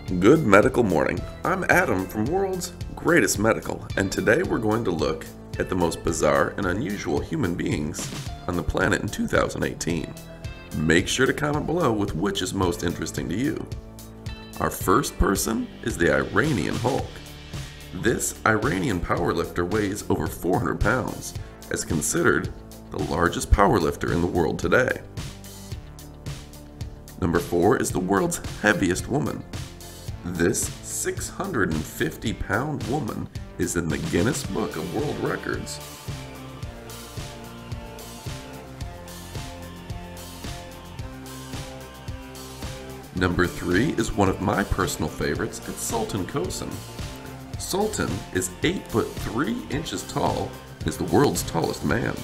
Good medical morning. I'm Adam from World's Greatest Medical, and today we're going to look at the most bizarre and unusual human beings on the planet in 2018. Make sure to comment below with which is most interesting to you. Our first person is the Iranian Hulk. This Iranian powerlifter weighs over 400 pounds, as considered the largest powerlifter in the world today. Number 4 is the world's heaviest woman. This 650-pound woman is in the Guinness Book of World Records. Number 3 is one of my personal favorites. It's Sultan Kosen. Sultan is 8 foot 3 inches tall and is the world's tallest man.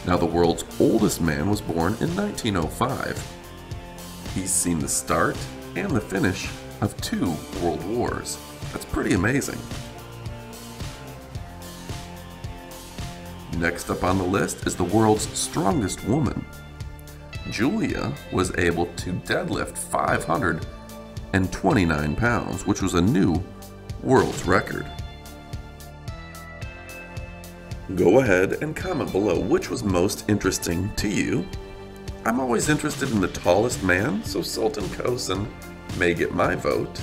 Now, the world's oldest man was born in 1905. He's seen the start and the finish of 2 world wars. That's pretty amazing. Next up on the list is the world's strongest woman. Julia was able to deadlift 529 pounds, which was a new world's record. Go ahead and comment below which was most interesting to you. I'm always interested in the tallest man, so Sultan Kosen may get my vote.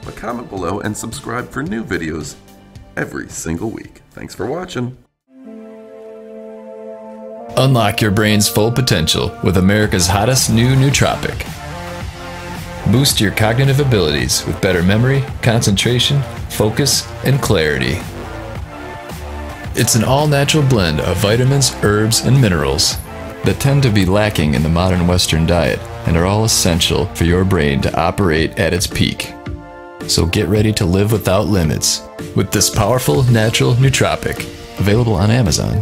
But comment below and subscribe for new videos every single week. Thanks for watching. Unlock your brain's full potential with America's hottest new nootropic. Boost your cognitive abilities with better memory, concentration, focus, and clarity. It's an all-natural blend of vitamins, herbs, and minerals that tend to be lacking in the modern Western diet and are all essential for your brain to operate at its peak. So get ready to live without limits with this powerful natural nootropic, available on Amazon.